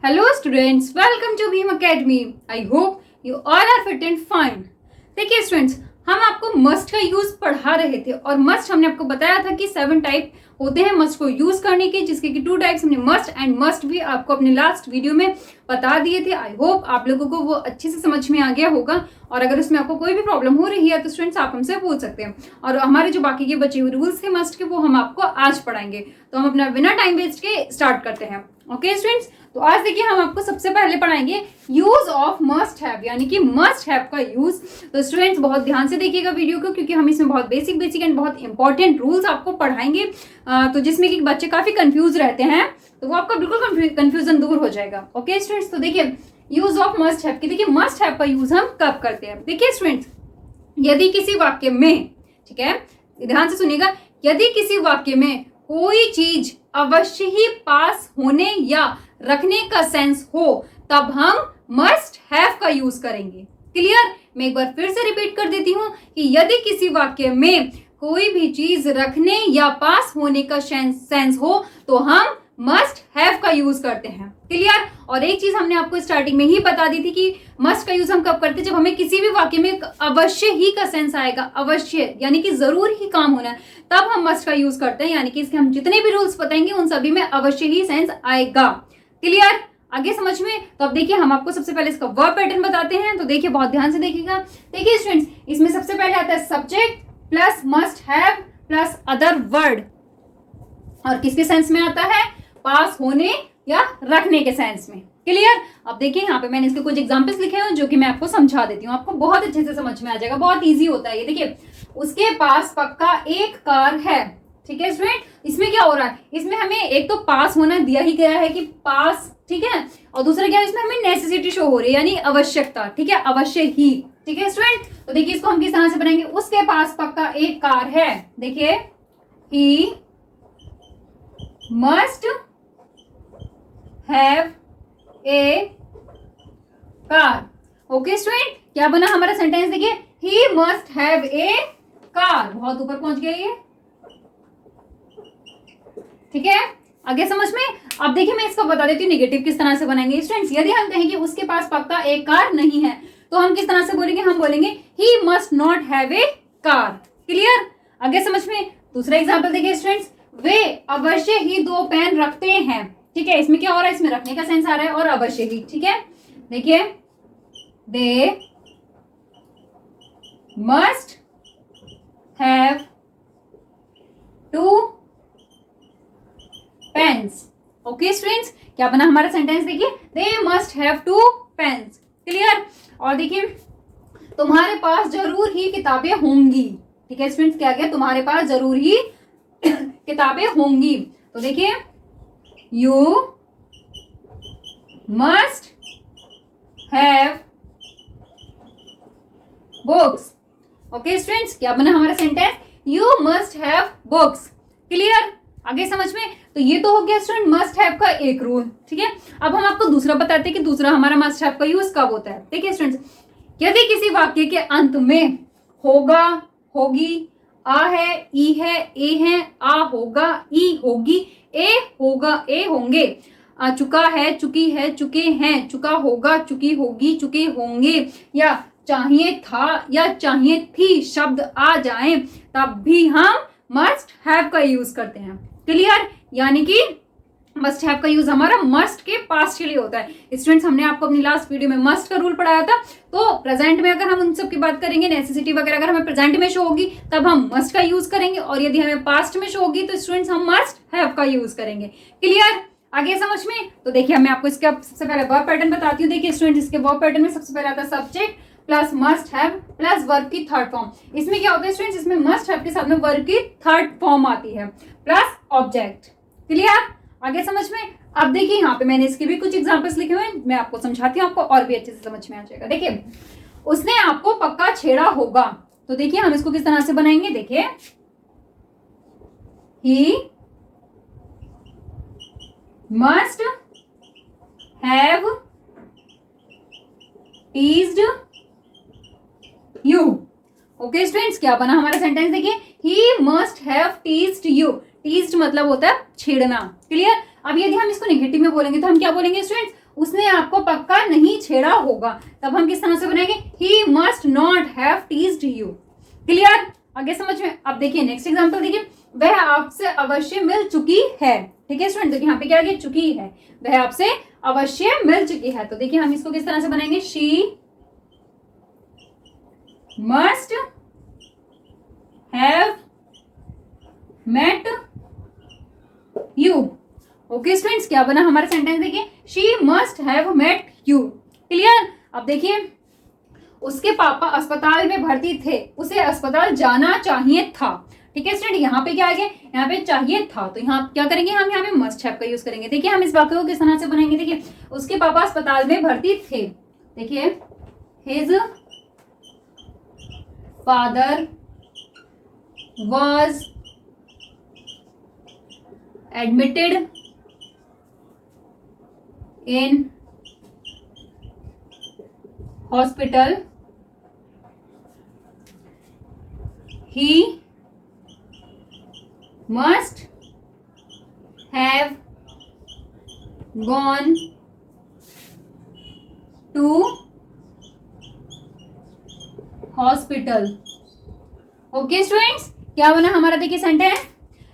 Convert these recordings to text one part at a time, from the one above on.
Hello students, welcome to Beam Academy. I hope you all are fit and fine. देखिए students, हम आपको must का use पढ़ा रहे थे और मस्ट हमने आपको बताया था कि 7 टाइप होते हैं मस्ट को यूज करने के, जिसके कि 2 टाइप्स हमने मस्ट एंड मस्ट भी आपको अपने लास्ट वीडियो में बता दिए थे। आई होप आप लोगों को वो अच्छे से समझ में आ गया होगा और अगर उसमें आपको कोई भी प्रॉब्लम हो रही है तो स्टूडेंट्स आप हमसे पूछ सकते हैं। और हमारे जो बाकी के बचे हुए रूल्स थे मस्ट के वो हम आपको आज पढ़ाएंगे। तो हम अपना बिना टाइम वेस्ट के स्टार्ट करते हैं। ओके स्टूडेंट्स, तो आज देखिए हम आपको सबसे पहले पढ़ाएंगे यूज ऑफ मस्ट हैव, यानी कि मस्ट हैव का यूज। तो स्टूडेंट्स बहुत ध्यान से देखिएगा वीडियो को, क्योंकि हम इसमें बहुत बेसिक एंड बहुत इंपॉर्टेंट रूल्स आपको पढ़ाएंगे, तो जिसमें कि बच्चे काफी कंफ्यूज रहते हैं, तो वो आपका बिल्कुल कंफ्यूजन दूर हो जाएगा। ओके स्टूडेंट्स, तो देखिए यूज ऑफ मस्ट हैव की, देखिए मस्ट हैव का यूज हम कब करते हैं। देखिए स्टूडेंट्स, यदि किसी वाक्य में, ठीक है ध्यान से सुनिएगा, यदि किसी वाक्य में कोई चीज अवश्य ही पास होने या रखने का सेंस हो तब हम मस्ट हैव का यूज करेंगे। क्लियर? मैं एक बार फिर से रिपीट कर देती हूं कि यदि किसी वाक्य में कोई भी चीज रखने या पास होने का सेंस हो तो हम मस्ट हैव का यूज करते हैं। क्लियर? और एक चीज हमने आपको स्टार्टिंग में ही बता दी थी कि मस्ट का यूज हम कब करते हैं, जब हमें किसी भी वाक्य में अवश्य ही का सेंस आएगा, अवश्य यानी कि जरूर ही काम होना है, तब हम मस्ट का यूज करते हैं। यानी कि इसके हम जितने भी रूल्स बताएंगे उन सभी में अवश्य ही सेंस आएगा। क्लियर? आगे समझ में? तो अब देखिए हम आपको सबसे पहले इसका वर्ब पैटर्न बताते हैं। तो देखिए बहुत ध्यान से देखिएगा। देखिए स्टूडेंट्स, इसमें सबसे पहले आता है subject plus must have plus other word, और किसके सेंस में आता है? पास होने या रखने के सेंस में। क्लियर? अब देखिए यहाँ पे मैंने इसके कुछ एग्जांपल्स लिखे हैं जो कि मैं आपको समझा देती हूँ, आपको बहुत अच्छे से समझ में आ जाएगा, बहुत इजी होता है ये। देखिए, उसके पास पक्का एक कार है। ठीक है स्टूडेंट, इसमें क्या हो रहा है? इसमें हमें एक तो पास होना दिया ही गया है कि पास, ठीक है, और दूसरा क्या है, इसमें हमें नेसेसिटी शो हो रही है, यानी आवश्यकता। ठीक है, अवश्य ही। ठीक है स्टूडेंट, तो देखिए इसको हम किस तरह से बनाएंगे। उसके पास पक्का एक कार है। देखिए, he must have a car. Okay student, क्या बना हमारा सेंटेंस? देखिए, he must have a car. बहुत ऊपर पहुंच गया ये। ठीक है, आगे समझ में? अब देखिए मैं इसको बता देती हूँ नेगेटिव किस तरह से बनाएंगे। स्टूडेंट्स, यदि हम कहें कि उसके पास पक्का एक कार नहीं है तो हम किस तरह से बोलेंगे? हम बोलेंगे he must not have a car. Clear? आगे समझ में? दूसरा एग्जांपल देखिए स्टूडेंट्स, वे अवश्य ही 2 पेन रखते हैं। ठीक है, इसमें क्या हो रहा है? इसमें रखने का सेंस आ रहा है और अवश्य ही। ठीक है, देखिए, they must have 2 pens. Okay students, क्या बना हमारा सेंटेंस? देखिए, they must have 2 pens. Clear? और देखिए, तुम्हारे पास जरूर ही किताबें होंगी। ठीक है स्टूडेंट्स, क्या गया? तुम्हारे पास जरूर ही किताबें होंगी। तो देखिए, you must have books. Okay students, क्या बना हमारा sentence? You must have books. Clear? आगे समझ में? तो ये तो हो गया स्टूडेंट मस्ट हैव का एक रूल। ठीक है, अब हम आपको दूसरा बताते हैं कि दूसरा हमारा मस्ट हैव का यूज कब होता है। देखिए स्टूडेंट्स, यदि किसी वाक्य के अंत में होगा, होगी, आ है, ई है, ए है, आ होगा, ई होगी, ए होगा, ए होंगे, चुका है, चुकी है, चुके हैं, चुका होगा, चुकी होगी, चुके होंगे, या चाहिए था या चाहिए थी शब्द आ जाए, तब भी हम मस्ट हैव का यूज करते हैं। क्लियर? यानी कि मस्ट हैव का यूज हमारा मस्ट के पास्ट के लिए होता है। स्टूडेंट्स, हमने आपको अपनी लास्ट वीडियो में मस्ट का रूल पढ़ाया था। तो प्रेजेंट में अगर हम उन सब की बात करेंगे, नेसेसिटी वगैरह अगर हमें प्रेजेंट में शो होगी तब हम मस्ट का यूज करेंगे, और यदि हमें पास्ट में शो होगी तो स्टूडेंट्स हम मस्ट हैव का यूज करेंगे। क्लियर? आगे समझ में? तो देखिए मैं आपको इसका सबसे पहले वर्ब पैटर्न बताती हूँ। देखिए स्टूडेंट्स, इसके वर्ब पैटर्न में सबसे पहले आता है subject plus must have plus verb की थर्ड फॉर्म। इसमें क्या होता है स्टूडेंट्स? इसमें मस्ट हैव के साथ में वर्ब की थर्ड फॉर्म आती है प्लस ऑब्जेक्ट। क्लियर? आगे समझ में? अब देखिए यहाँ पे मैंने इसके भी कुछ एग्जांपल्स लिखे हुए हैं, मैं आपको समझाती हूँ, आपको और भी अच्छे से समझ में आ जाएगा। देखिए, उसने आपको पक्का छेड़ा होगा। तो देखिए हम इसको किस तरह से बनाएंगे। देखिए, he must have teased you. Okay students, क्या बना हमारा सेंटेंस? देखिए, he must have teased you. Teased मतलब होता है छेड़ना। क्लियर? अब यदि हम इसको नेगेटिव में बोलेंगे तो हम क्या बोलेंगे स्टूडेंट्स? उसने आपको पक्का नहीं छेड़ा होगा। तब हम किस तरह से बनाएंगे, he must not have teased you. Clear, आगे समझ में। अब देखिए नेक्स्ट एग्जांपल देखिए, वह आपसे अवश्य मिल चुकी है। ठीक है स्टूडेंट, देखिए यहाँ पे क्या आ गया, चुकी है, वह आपसे अवश्य मिल चुकी है। तो देखिए हम इसको किस तरह से बनाएंगे, she must have met you. Okay students, क्या बना हमारा सेंटेंस देखिए, she must have met you. Clear. अब देखिए उसके पापा अस्पताल में भर्ती थे, उसे अस्पताल जाना चाहिए था। ठीक है स्टूडेंट, यहाँ पे क्या आ गया, यहाँ पे चाहिए था, तो यहाँ क्या करेंगे हम, यहाँ पे मस्ट हैव का यूज करेंगे। देखिए हम इस वाक्य को किस तरह से बनाएंगे, देखिए उसके पापा अस्पताल में भर्ती थे। देखिए his father was admitted in hospital. He must have gone to hospital. Okay students, क्या बना हमारा देखिए sentence,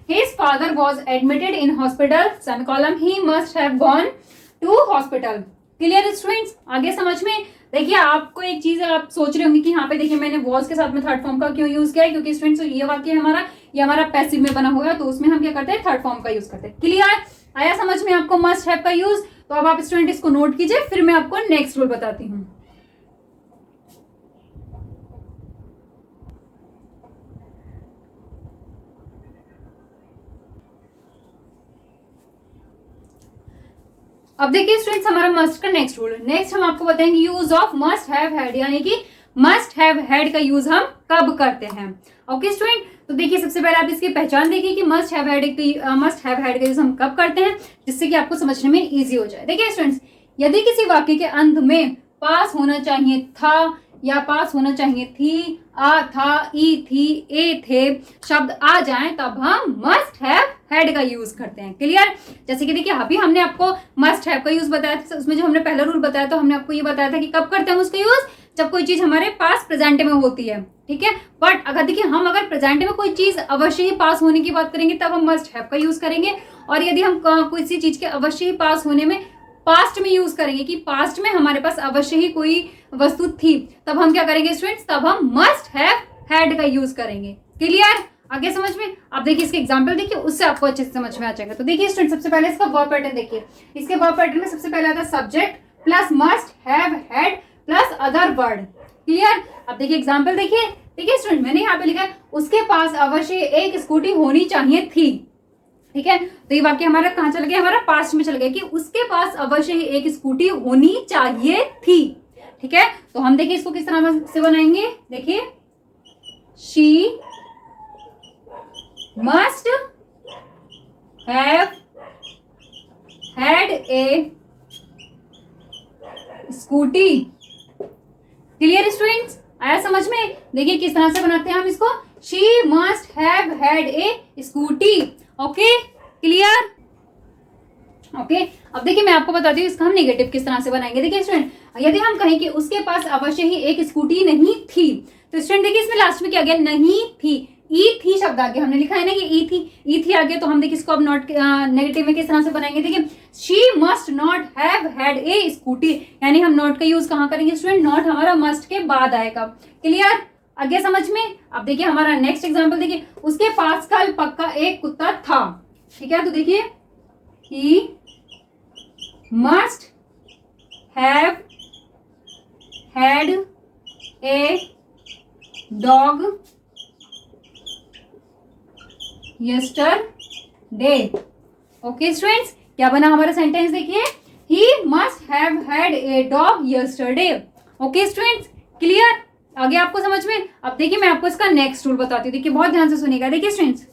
his father was admitted in hospital, semicolon, he must have gone to hospital. Clear students, आगे समझ में। देखिए आपको एक चीज आप सोच रहे होंगे कि यहाँ पे देखिए मैंने वॉज के साथ में थर्ड फॉर्म का क्यों यूज किया है, क्योंकि स्टूडेंट्स ये वाक्य हमारा पैसिव में बना हुआ है, तो उसमें हम क्या करते हैं, थर्ड फॉर्म का यूज करते हैं। क्लियर, आया समझ में आपको मस्ट हैव का यूज। तो अब आप स्टूडेंट इसको नोट कीजिए, फिर मैं आपको नेक्स्ट रूल बताती हूँ। अब देखिए स्टूडेंट्स हमारा मस्ट का नेक्स्ट रूल, नेक्स्ट हम आपको बताएंगे use of must have had, यानी कि मस्ट हैव हैड का यूज हम कब करते हैं। ओके स्टूडेंट, तो देखिए सबसे पहले आप इसकी पहचान देखिए कि मस्ट हैव हैड का यूज हम कब करते हैं, जिससे कि आपको समझने में इजी हो जाए। देखिए स्टूडेंट्स, यदि किसी वाक्य के अंत में पास होना चाहिए था या पास होना चाहिए थी, आ था, ई थी, ए थे शब्द आ जाएं, तब हम मस्ट हैव हैड का यूज करते हैं। क्लियर, जैसे कि देखिए अभी हमने आपको मस्ट हैव का यूज बताया था, उसमें जो हमने पहला रूल बताया तो हमने आपको ये बताया था कि कब करते हैं हम उसका यूज, जब कोई चीज हमारे पास प्रेजेंट में होती है। ठीक है, बट अगर देखिए हम अगर प्रेजेंट में कोई चीज अवश्य ही पास होने की बात करेंगे तब हम मस्ट हैव का यूज करेंगे, और यदि हम किसी चीज के अवश्य ही पास होने में पास्ट में यूज करेंगे कि पास्ट में हमारे पास अवश्य ही कोई वस्तु थी, तब हम क्या करेंगे स्टूडेंट्स, तब हम मस्ट हैव हैड का यूज करेंगे। क्लियर, आगे समझ में। अब देखिए इसके एग्जांपल देखिए, उससे आपको अच्छे से समझ में आ जाएगा। तो देखिए स्टूडेंट सबसे पहले इसका वर्ब पैटर्न देखिए, इसके वर्ब पैटर्न में सबसे पहले आता है subject plus must have had plus other word. Clear, अब देखिए एग्जांपल देखिए, देखिए स्टूडेंट मैंने यहाँ पे लिखा है उसके पास अवश्य एक स्कूटी होनी चाहिए थी। ठीक है, तो ये वाक्य हमारा कहाँ चल गया, हमारा पास्ट में चल गया कि उसके पास अवश्य ही एक स्कूटी होनी चाहिए थी। ठीक है, तो हम देखिए इसको किस तरह से बनाएंगे, देखिए she must have had a scooty. Clear students, आया समझ में। देखिए किस तरह से बनाते हैं हम इसको, she must have had a scooty. Okay clear, okay. अब देखिए मैं आपको बताती हूँ इसका हम नेगेटिव किस तरह से बनाएंगे। देखिए स्टूडेंट, यदि हम कहें कि उसके पास अवश्य ही एक स्कूटी नहीं थी, तो स्टूडेंट देखिए इसमें लास्ट में क्या गया, नहीं थी, ई थी शब्द आ गया, हमने लिखा है ना कि ई थी आ गया, तो हम देखिए इसको अब नॉट नेगेटिव में किस तरह से बनाएंगे। देखिए she must not have had a scooty, यानी हम नॉट का यूज कहाँ करेंगे स्टूडेंट, नॉट हमारा मस्ट के बाद आएगा। क्लियर, आगे समझ में। अब देखिए हमारा नेक्स्ट एग्जांपल देखिए, उसके पास कल पक्का एक कुत्ता था। ठीक है, तो देखिए he must have had a dog yesterday. Okay students, क्या बना हमारा सेंटेंस देखिए, he must have had a dog yesterday. Okay students, clear, आगे आपको समझ में। अब देखिए मैं आपको इसका नेक्स्ट रूल बताती हूँ, देखिए बहुत ध्यान से सुनिएगा। देखिए स्टूडेंट्स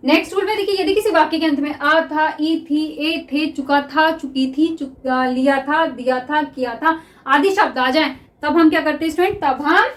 नेक्स्ट रूल में देखिए, यदि किसी वाक्य के अंत में आ था, ई थी, ए थे, चुका था, चुकी थी, लिया था, दिया था, किया था आदि शब्द आ जाएं, तब हम क्या करते हैं स्टूडेंट, तब हम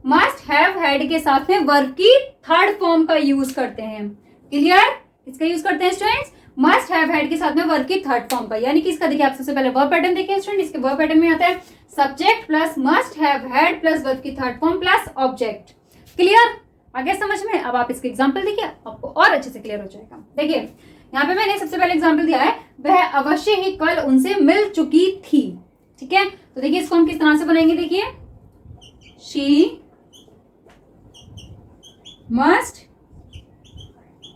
मस्ट हैव हैड के साथ में वर्ब की थर्ड फॉर्म का यूज करते हैं। क्लियर, इसका यूज करते हैं students, must have had had के साथ में वर्ब की थर्ड फॉर्म का, यानी कि इसका देखिए आप सबसे पहले वर्ब पैटर्न देखिए स्टूडेंट, इसके वर्ब पैटर्न में आता है subject plus must have had plus verb की third form plus object. Clear? आगे समझ में? अब आप इसके एग्जाम्पल देखिए, आपको और अच्छे से क्लियर हो जाएगा। देखिए यहाँ पे मैंने सबसे पहले एग्जाम्पल दिया है, वह अवश्य ही कल उनसे मिल चुकी थी। ठीक है, तो देखिए इसको हम किस तरह से बनाएंगे, देखिए she must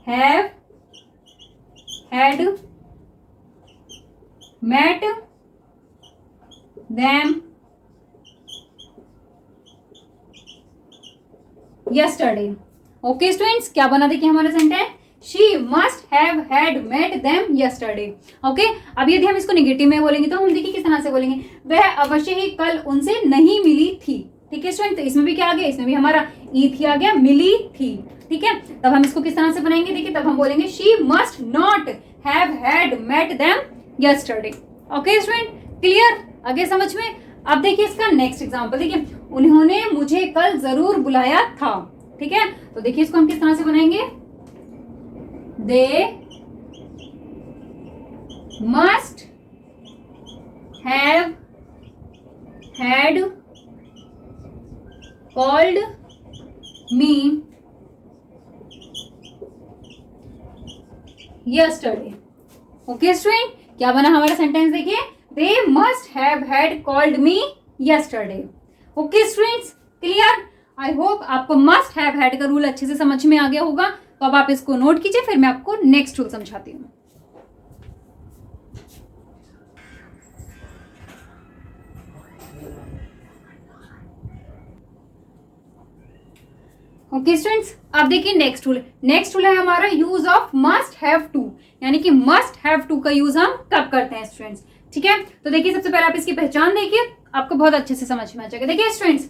have had met them yesterday। Okay students, क्या बना देखिए हमारा sentence, she must have had met them yesterday। Okay, अब यदि हम इसको निगेटिव में बोलेंगे तो हम देखिए किस तरह से बोलेंगे, वह अवश्य ही कल उनसे नहीं मिली थी। ठीक है स्टूडेंट, तो इसमें भी क्या आ गया, इसमें भी हमारा ई थी आ गया, मिली थी। ठीक है, तब हम इसको किस तरह से बनाएंगे, देखिए तब हम बोलेंगे she must not have had met them yesterday। Okay student, clear? आगे समझ में? अब देखिए इसका नेक्स्ट एग्जांपल, देखिए उन्होंने मुझे कल जरूर बुलाया था। ठीक है, तो देखिए इसको हम किस तरह से बनाएंगे, दे must have had called me yesterday। Okay student, क्या बना हमारा सेंटेंस, देखिए they must have had called me yesterday। Okay students, clear? I hope आपको मस्ट हैव हैड का रूल अच्छे से समझ में आ गया होगा। तो अब आप इसको नोट कीजिए, फिर मैं आपको नेक्स्ट रूल समझाती हूँ। ओके स्टूडेंट्स, अब देखिए नेक्स्ट रूल। नेक्स्ट रूल है हमारा use of must have to, यानी कि मस्ट हैव टू का यूज हम कब करते हैं स्टूडेंट्स। ठीक है, तो देखिए सबसे पहले आप इसकी पहचान देखिए, आपको बहुत अच्छे से समझ में आ जाएगा। देखिए स्टूडेंट्स,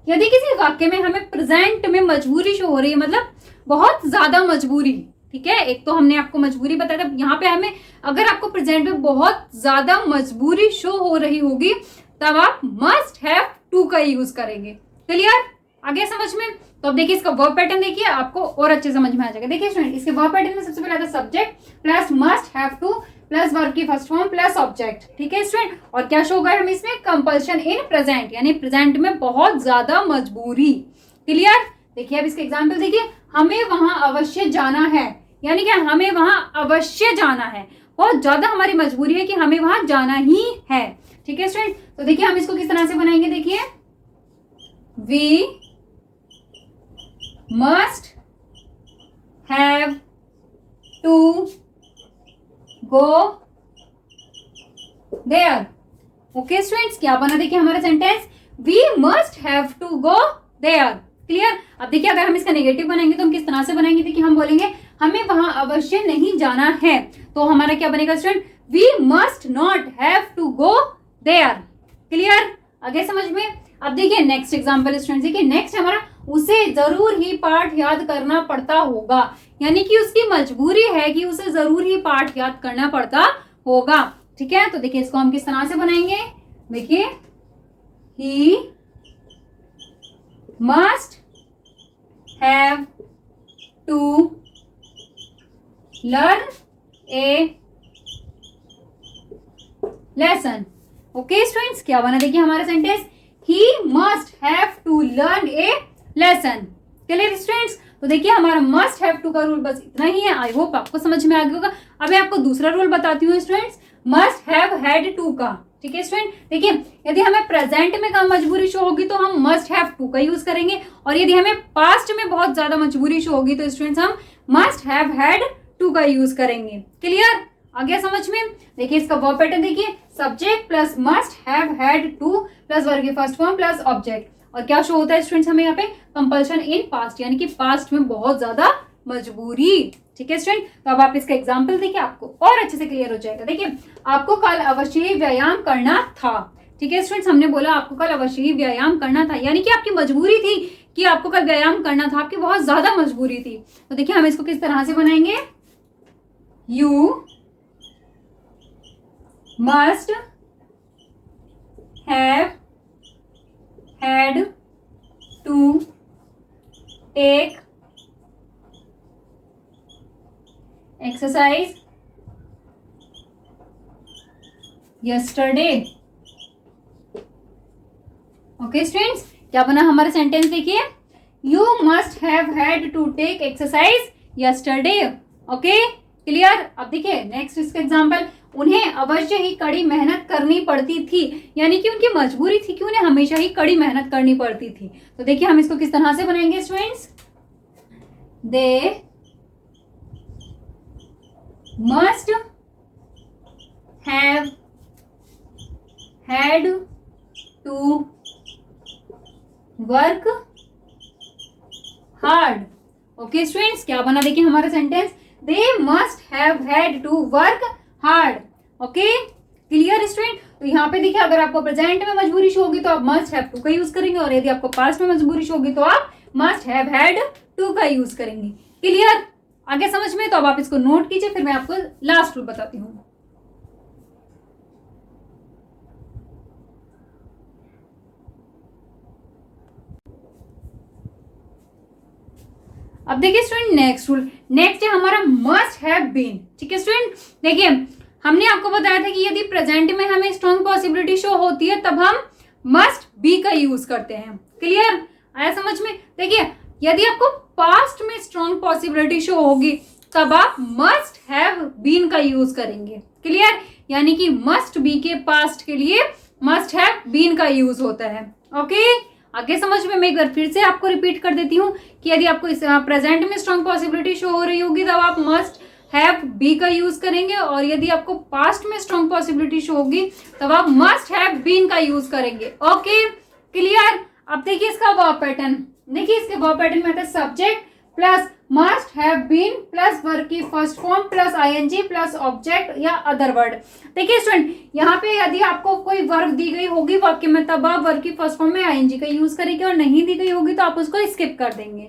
यदि किसी वाक्य में हमें प्रेजेंट में मजबूरी शो हो रही है, मतलब बहुत ज्यादा मजबूरी, ठीक है, एक तो हमने आपको मजबूरी बताया था, यहाँ पे हमें अगर आपको प्रेजेंट में बहुत ज्यादा मजबूरी शो हो रही होगी तब आप मस्ट हैव टू का यूज करेंगे। क्लियर? आगे समझ में? तो अब देखिए इसका वर्ब पैटर्न देखिए, आपको और अच्छे समझ में आ जाएगा। देखिए स्टूडेंट, इसके वर्ब पैटर्न में सबसे पहले आता है subject plus must have two plus verb की फर्स्ट फॉर्म प्लस ऑब्जेक्ट। ठीक है स्टूडेंट, और क्या शो होगा हमें इसमें, कंपल्शन इन प्रेजेंट, यानी प्रेजेंट में बहुत ज्यादा मजबूरी। क्लियर? देखिए अब इसके एग्जाम्पल देखिए, हमें वहां अवश्य जाना है, यानी कि हमें वहां अवश्य जाना है, बहुत ज्यादा हमारी मजबूरी है कि हमें वहां जाना ही है। ठीक है स्टूडेंट, तो देखिए हम इसको किस तरह से बनाएंगे, देखिए we must have to go there। Okay students, क्या बना देखिए हमारा sentence, we must have to go there। Clear? अब देखिए अगर हम इसका नेगेटिव बनाएंगे तो हम किस तरह से बनाएंगे, देखिए हम बोलेंगे हमें वहां अवश्य नहीं जाना है, तो हमारा क्या बनेगा student, we must not have to go there। Clear? आगे समझ में? अब देखिए नेक्स्ट एग्जांपल स्टूडेंट, देखिए नेक्स्ट हमारा उसे जरूर ही पाठ याद करना पड़ता होगा, यानी कि उसकी मजबूरी है कि उसे जरूर ही पाठ याद करना पड़ता होगा। ठीक है, तो देखिए इसको हम किस तरह से बनाएंगे, देखिए he must have to learn a lesson. Okay students, क्या बना देखिए हमारा sentence, he must have to learn a lesson. Clear students? तो देखिए हमारा मस्ट हैव टू का रूल बस इतना ही है। आई होप आपको समझ में आ गया होगा। अब मैं आपको दूसरा रूल बताती हूँ students, must have had to का। ठीक है स्टूडेंट, देखिए यदि हमें प्रेजेंट में कम मजबूरी शो होगी तो हम मस्ट हैव टू का यूज करेंगे, और यदि हमें पास्ट में बहुत ज्यादा मजबूरी शो होगी तो स्टूडेंट्स हम मस्ट हैव हैड टू का यूज करेंगे। क्लियर? आ गया समझ में? देखिए इसका वर्ब पैटर्न देखिए, subject plus must have had two plus verb की फर्स्ट फॉर्म प्लस ऑब्जेक्ट, और क्या शो होता है स्टूडेंट्स हमें यहाँ पे, कंपल्शन इन पास्ट, यानी कि पास्ट में बहुत ज्यादा मजबूरी। ठीक है स्टूडेंट, तो अब आप इसका एग्जांपल देखिए, आपको और अच्छे से क्लियर हो जाएगा। देखिए आपको कल अवश्य ही व्यायाम करना था। ठीक है स्टूडेंट्स, हमने बोला आपको कल अवश्य ही व्यायाम करना था, यानी कि आपकी मजबूरी थी कि आपको कल व्यायाम करना था, आपकी बहुत ज्यादा मजबूरी थी। तो देखिए हम इसको किस तरह से बनाएंगे, you must have had to take exercise yesterday. Okay students, क्या बना हमारा सेंटेंस देखिए, you must have had to take exercise yesterday. Okay clear. अब देखिए नेक्स्ट इसका एग्जांपल, उन्हें अवश्य ही कड़ी मेहनत करनी पड़ती थी, यानी कि उनकी मजबूरी थी कि उन्हें हमेशा ही कड़ी मेहनत करनी पड़ती थी। तो देखिए हम इसको किस तरह से बनाएंगे students, they must have had to work hard. Okay students, क्या बना देखिए हमारा sentence, they must have had to work hard. Okay clear student. तो यहाँ पे देखिए अगर आपको प्रेजेंट में मजबूरी शो होगी तो आप मस्ट हैव टू का यूज करेंगे, और यदि आपको पास्ट में मजबूरी शो होगी तो आप मस्ट हैव हैड टू का यूज करेंगे। क्लियर, आगे समझ में। तो अब आप इसको नोट कीजिए, फिर मैं आपको लास्ट रूल बताती हूँ। अब देखिए स्टूडेंट नेक्स्ट रूल, नेक्स्ट है हमारा मस्ट हैव बीन। ठीक है स्टूडेंट, देखिए हमने आपको बताया था कि यदि प्रेजेंट में हमें स्ट्रॉन्ग पॉसिबिलिटी शो होती है तब हम मस्ट बी का यूज करते हैं। क्लियर, आया समझ में। देखिए यदि आपको पास्ट में स्ट्रॉन्ग पॉसिबिलिटी शो होगी तब आप मस्ट हैव बीन का यूज करेंगे। क्लियर, यानी कि मस्ट बी के पास्ट के लिए मस्ट हैव बीन का यूज होता है। ओके आगे समझ में। मैं एक बार फिर से आपको रिपीट कर देती हूँ कि यदि आपको इस प्रेजेंट में स्ट्रॉन्ग पॉसिबिलिटी शो हो रही होगी तब आप मस्ट हैव बी का यूज करेंगे, और यदि आपको पास्ट में स्ट्रॉन्ग पॉसिबिलिटी शो होगी तब आप मस्ट हैव बीन का यूज करेंगे। Okay clear. अब देखिए इसका वर्ब पैटर्न, देखिए इसके वर्ब पैटर्न में आता है subject plus must have been plus verb की first form plus ING plus object या अदर वर्ड। देखिए स्टूडेंट यहाँ पे यदि आपको कोई वर्ब दी गई होगी वाक्य में तब आप वर्ब की फर्स्ट फॉर्म में आईएनजी का यूज करेंगे, और नहीं दी गई होगी तो आप उसको स्किप कर देंगे।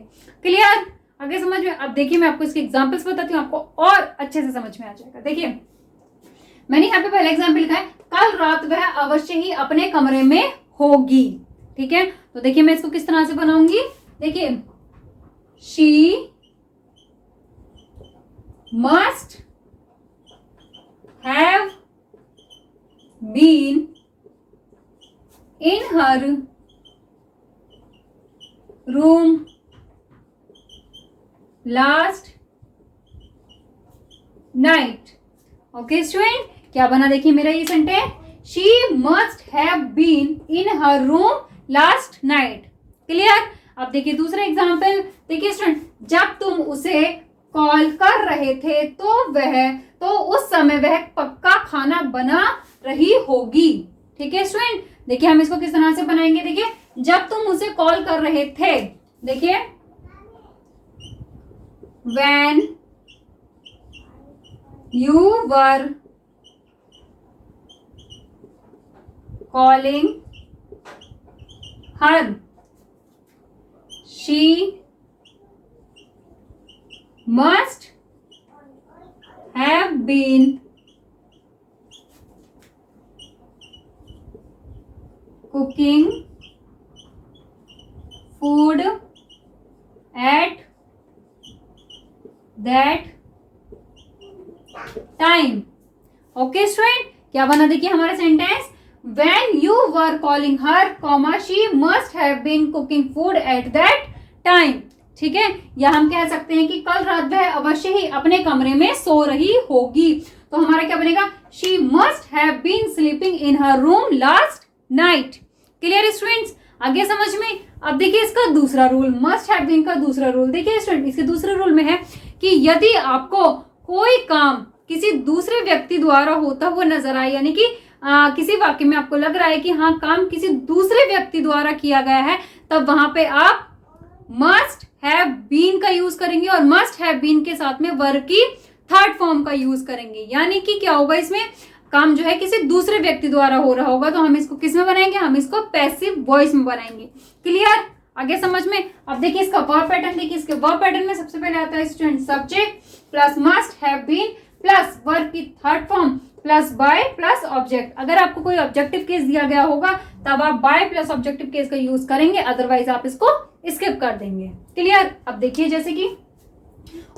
क्लियर, आगे समझ में। अब देखिए मैं आपको इसके एग्जांपल्स बताती हूँ, आपको और अच्छे से समझ में आ जाएगा। देखिए मैंने यहाँ पे पहला एग्जाम्पल लिखा है, कल रात वह अवश्य ही अपने कमरे में होगी। ठीक है, तो देखिए मैं इसको किस तरह से बनाऊंगी, देखिए she must have been in her room last night। Okay student, क्या बना देखिए मेरा ये sentence, she must have been in her room last night. Clear. अब देखिए दूसरा एग्जाम्पल, देखिए स्टूडेंट जब तुम उसे कॉल कर रहे थे तो उस समय वह पक्का खाना बना रही होगी। ठीक है स्टूडेंट, देखिए हम इसको किस तरह से बनाएंगे, देखिए जब तुम उसे कॉल कर रहे थे, देखिए when you were calling her she must have been cooking food at that time। Okay student, क्या बना देखिए हमारा sentence, when you were calling her, she must have been cooking food at that time। ठीक है, या हम कह सकते हैं कि कल रात वह अवश्य ही अपने कमरे में सो रही होगी। तो हमारा क्या बनेगा, she must have been sleeping in her room last night. Clear students, आगे समझ में। अब देखिए इसका दूसरा रूल, मस्ट हैव बीन का दूसरा रूल, देखिए स्टूडेंट इसके दूसरे रूल में है कि यदि आपको कोई काम किसी दूसरे व्यक्ति द्वारा होता हुआ नजर आए, यानी कि किसी वाक्य में आपको लग रहा है कि हाँ काम किसी दूसरे व्यक्ति द्वारा किया गया है, तब वहां पे आप मस्ट हैव बीन का यूज करेंगे, और मस्ट हैव बीन के साथ में वर्ब की थर्ड फॉर्म का यूज करेंगे। यानी कि क्या होगा, इसमें काम जो है किसी दूसरे व्यक्ति द्वारा हो रहा होगा, तो हम इसको किस में बनाएंगे, हम इसको पैसिव वॉइस में बनाएंगे। क्लियर, आगे समझ में। अब देखिए इसका वर्ब पैटर्न, देखिए इसके वर्ब पैटर्न में सबसे पहले आता है student subject plus must have been plus verb की third form plus by plus object. अगर आपको कोई ऑब्जेक्टिव केस दिया गया होगा तब आप बाय प्लस ऑब्जेक्टिव केस का यूज करेंगे, अदरवाइज आप इसको स्किप कर देंगे। क्लियर। अब देखिए जैसे कि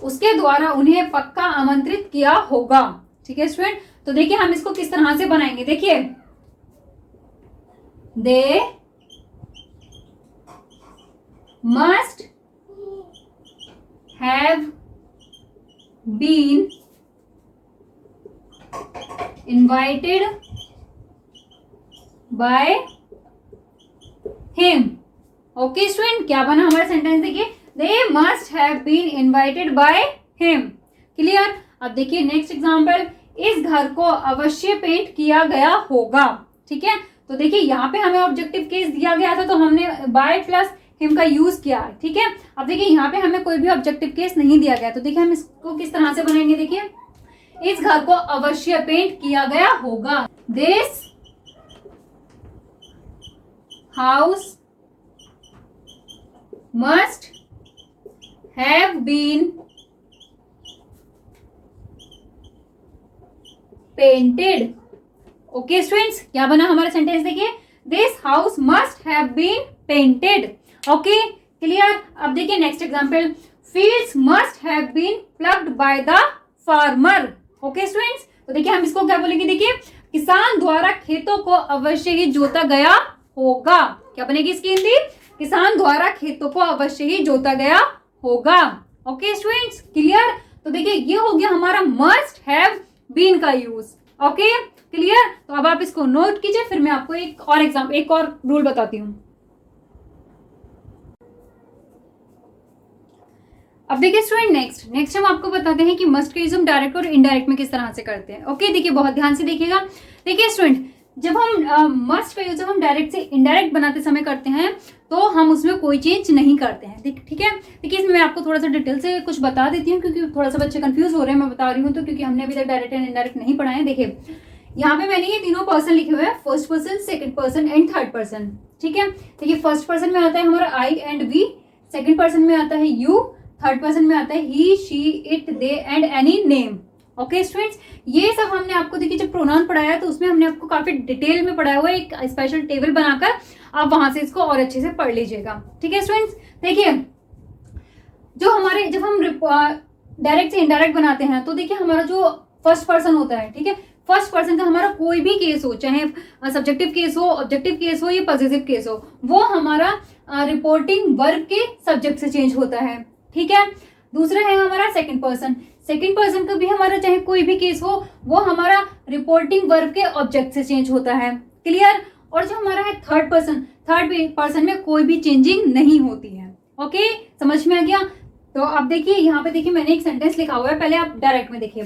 उसके द्वारा उन्हें पक्का आमंत्रित किया होगा। ठीक है स्टूडेंट, तो देखिए हम इसको किस तरह से बनाएंगे। देखिए they must have been invited by him. Okay student, क्या बना हमारा सेंटेंस, देखिए they must have been invited by him. Clear. अब देखिए नेक्स्ट एग्जांपल, इस घर को अवश्य पेंट किया गया होगा। ठीक है, तो देखिए यहाँ पे हमें ऑब्जेक्टिव केस दिया गया था तो हमने बाय प्लस हिम का यूज किया। ठीक है, अब देखिए यहाँ पे हमें कोई भी ऑब्जेक्टिव केस नहीं दिया गया, तो देखिए हम इसको किस तरह से बनाएंगे। देखिए इस घर को अवश्य पेंट किया गया होगा। This house must have been painted। Okay students, क्या बना हमारा सेंटेंस, देखिए this house must have been painted. Okay clear. अब देखिए next example, fields must have been plugged by the farmer. Okay students, तो देखिए हम इसको क्या बोलेंगे, देखिए किसान द्वारा खेतों को अवश्य ही जोता गया होगा। क्या बनेगी इसकी हिंदी, किसान द्वारा खेतों को अवश्य ही जोता गया होगा। Okay students clear. तो देखिए ये हो गया हमारा मस्ट हैव बीन का यूज। ओके क्लियर, तो अब आप इसको नोट कीजिए, फिर मैं आपको एक और रूल बताती हूँ। अब देखिए स्टूडेंट नेक्स्ट हम आपको बताते हैं कि मस्ट का यूज हम डायरेक्ट और इनडायरेक्ट में किस तरह से करते हैं। ओके देखिए बहुत ध्यान से देखिएगा। देखिए स्टूडेंट, जब हम मस्ट का यूज जब हम डायरेक्ट से इनडायरेक्ट बनाते समय करते हैं तो हम उसमें कोई चेंज नहीं करते हैं। ठीक है, देखिए इसमें मैं आपको थोड़ा सा डिटेल से कुछ बता देती हूँ क्योंकि थोड़ा सा बच्चे कंफ्यूज हो रहे हैं, मैं बता रही हूँ तो, क्योंकि हमने अभी तक डायरेक्ट एंड इनडायरेक्ट नहीं पढ़ा है। देखिए यहाँ पे मैंने ये तीनों पर्सन लिखे हुए हैं, first person, second person and third person. ठीक है, देखिए फर्स्ट पर्सन में आता है हमारा I and we, second person में आता है यू, थर्ड पर्सन में आता है he, she, it, they and any name. Okay students, ये सब हमने आपको देखिए जब प्रोनाउन पढ़ाया तो उसमें हमने आपको काफी डिटेल में पढ़ाया हुआ है, एक स्पेशल टेबल बनाकर आप वहां से इसको और अच्छे से पढ़ लीजिएगा। ठीक है स्टूडेंट्स, देखिए जो हमारे जब हम डायरेक्ट से इनडायरेक्ट बनाते हैं तो देखिए हमारा जो फर्स्ट पर्सन होता है, ठीक है, फर्स्ट पर्सन का हमारा कोई भी केस हो, चाहे सब्जेक्टिव केस हो, ऑब्जेक्टिव केस हो या पॉजिटिव केस हो, वो हमारा रिपोर्टिंग वर्ब के सब्जेक्ट से चेंज होता है। ठीक है, दूसरा है हमारा सेकंड पर्सन का भी हमारा चाहे कोई भी केस हो वो हमारा रिपोर्टिंग वर्ब के ऑब्जेक्ट से चेंज होता है। क्लियर। और जो हमारा है थर्ड पर्सन में कोई भी चेंजिंग नहीं होती है। ओके समझ में आ गया। तो अब देखिए यहाँ पे देखिए मैंने एक सेंटेंस लिखा हुआ है, पहले आप डायरेक्ट में देखिए,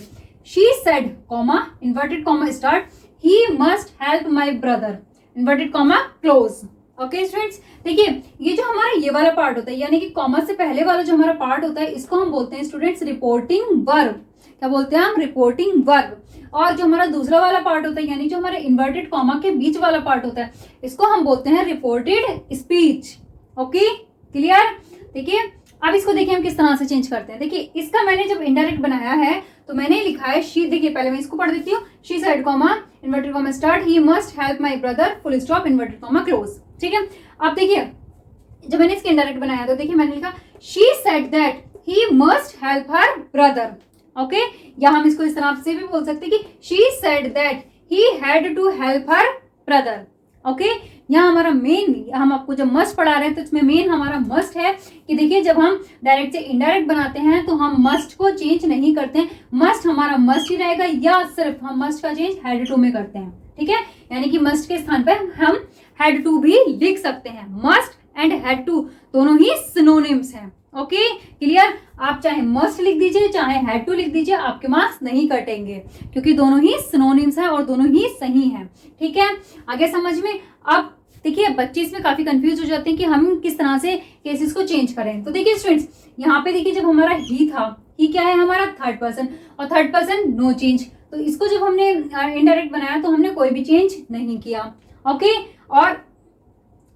she said comma inverted comma start he must help my brother inverted comma close. Okay students, देखिए ये जो हमारा ये वाला पार्ट होता है यानी कि कॉमा से पहले वाला जो हमारा पार्ट होता है इसको हम बोलते हैं स्टूडेंट्स रिपोर्टिंग वर्ब। क्या बोलते हैं हम, रिपोर्टिंग वर्ब। और जो हमारा दूसरा वाला पार्ट होता है यानी जो हमारे इन्वर्टेड कॉमा के बीच वाला पार्ट होता है इसको हम बोलते हैं रिपोर्टेड स्पीच। Okay clear. देखिए अब इसको देखिए हम किस तरह से चेंज करते हैं। देखिए इसका मैंने जब इनडायरेक्ट बनाया है तो मैंने लिखा है शी, देखिए पहले मैं इसको पढ़ देती हूँ, she said comma inverted comma start he must help my brother full stop inverted comma close. ठीक है, अब देखिए जब मैंने इसके इनडायरेक्ट बनाया तो देखिए मैंने लिखा she said that he must help her brother. Okay, या हम इसको इस तरह से भी बोल सकते हैं कि she said that he had to help her brother. Okay, यहाँ हमारा मेन, हम आपको जब मस्ट पढ़ा रहे हैं तो इसमें मेन हमारा मस्ट है कि देखिए जब हम डायरेक्ट से इनडायरेक्ट बनाते हैं तो हम मस्ट को चेंज नहीं करते हैं, मस्ट हमारा मस्ट ही रहेगा, या सिर्फ हम मस्ट का चेंज हैड टू में करते हैं। ठीक है, यानी कि मस्ट के स्थान पर हम हैड टू भी लिख सकते हैं। मस्ट एंड हैड टू दोनों ही सिनोनिम्स हैं। Okay clear. आप चाहे मस्ट लिख दीजिए चाहे हैड टू लिख दीजिए, आपके मार्क्स नहीं कटेंगे क्योंकि दोनों ही सिनोनिम्स हैं और दोनों ही सही हैं। ठीक है, आगे समझ में। अब देखिए बच्चे इसमें काफी कंफ्यूज हो जाते हैं कि हम किस तरह से केसेस को चेंज करें। तो देखिए स्टूडेंट्स यहाँ पे देखिए जब हमारा ही था, ही क्या है हमारा थर्ड पर्सन, और थर्ड पर्सन नो चेंज, तो इसको जब हमने इनडायरेक्ट बनाया तो हमने कोई भी चेंज नहीं किया। ओके, और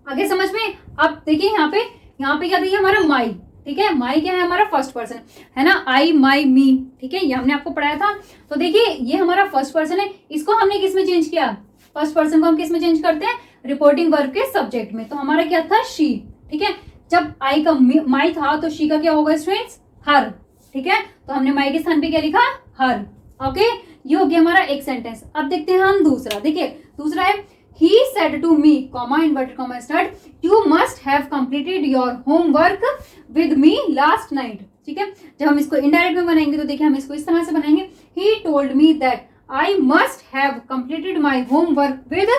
आगे समझ में। अब देखिए यहाँ पे क्या देखिए हमारा माई, ठीक है, माई क्या है हमारा फर्स्ट पर्सन है ना, आई माई मी। ठीक है, ये हमने आपको पढ़ाया था। तो देखिए ये हमारा फर्स्ट पर्सन है, इसको हमने किस में चेंज किया, फर्स्ट पर्सन को हम किस में चेंज करते हैं, रिपोर्टिंग वर्ब के सब्जेक्ट में। तो हमारा क्या था, शी। ठीक है, जब आई का माई था तो शी का क्या होगा स्टूडेंट्स, हर। ठीक है, तो हमने माई के स्थान पे क्या लिखा, हर। ओके ये हो गया हमारा एक सेंटेंस। अब देखते हैं हम दूसरा। देखिए दूसरा है he said to me, comma inverted comma start, you must have completed your homework with me last night। ठीक है, जब हम इसको इनडायरेक्ट में बनाएंगे तो देखिए हम इसको इस तरह से बनाएंगे, he told me that I must have completed my homework with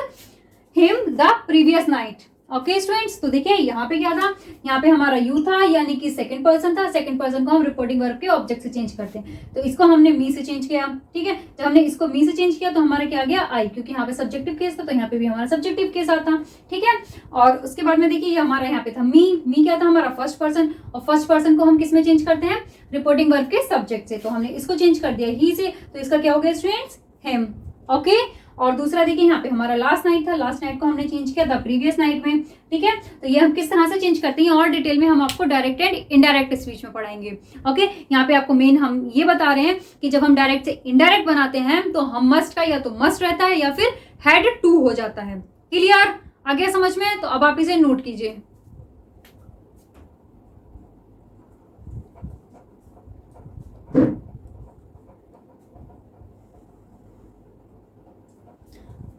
him the previous night। Okay students, तो देखिए यहाँ पे क्या था, यहाँ पे हमारा यू था यानी कि सेकंड पर्सन था। सेकंड पर्सन को हम रिपोर्टिंग वर्ब के ऑब्जेक्ट से चेंज करते हैं, तो इसको हमने मी से चेंज किया। ठीक है, जब हमने इसको मी से चेंज किया तो हमारा क्या आ गया आई, क्योंकि यहाँ पे सब्जेक्टिव केस था तो यहाँ पे भी हमारा सब्जेक्टिव केस आता। ठीक है, और उसके बाद में देखिए हमारा यहाँ पे था मी क्या था हमारा फर्स्ट पर्सन, और फर्स्ट पर्सन को हम किस में चेंज करते हैं, रिपोर्टिंग वर्ब के सब्जेक्ट से, तो हमने इसको चेंज कर दिया ही से, तो इसका क्या हो गया स्टूडेंट्स, हिम। ओके, और दूसरा देखिए यहाँ पे हमारा लास्ट नाइट था, लास्ट नाइट को हमने चेंज किया था प्रीवियस नाइट में। ठीक है, तो ये हम किस तरह से चेंज करते हैं और डिटेल में हम आपको डायरेक्ट एंड इनडायरेक्ट स्पीच में पढ़ाएंगे। ओके, यहाँ पे आपको मेन हम ये बता रहे हैं कि जब हम डायरेक्ट से इनडायरेक्ट बनाते हैं तो हम मस्ट का या तो मस्ट रहता है या फिर हैड टू हो जाता है। क्लियर, आ गया समझ में? तो अब आप इसे नोट कीजिए।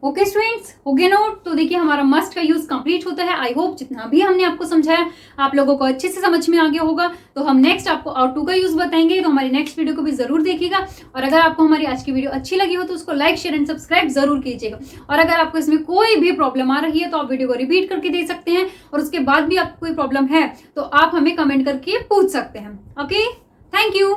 ओके स्टूडेंट्स, हो गया नोट? तो देखिए हमारा मस्ट का यूज कंप्लीट होता है। आई होप जितना भी हमने आपको समझाया आप लोगों को अच्छे से समझ में आ गया होगा। तो हम नेक्स्ट आपको आउट टू का यूज बताएंगे, तो हमारी नेक्स्ट वीडियो को भी जरूर देखिएगा। और अगर आपको हमारी आज की वीडियो अच्छी लगी हो तो उसको लाइक शेयर एंड सब्सक्राइब जरूर कीजिएगा। और अगर आपको इसमें कोई भी प्रॉब्लम आ रही है तो आप वीडियो को रिपीट करके देख सकते हैं, और उसके बाद भी आपको कोई प्रॉब्लम है तो आप हमें कमेंट करके पूछ सकते हैं। Okay, thank you.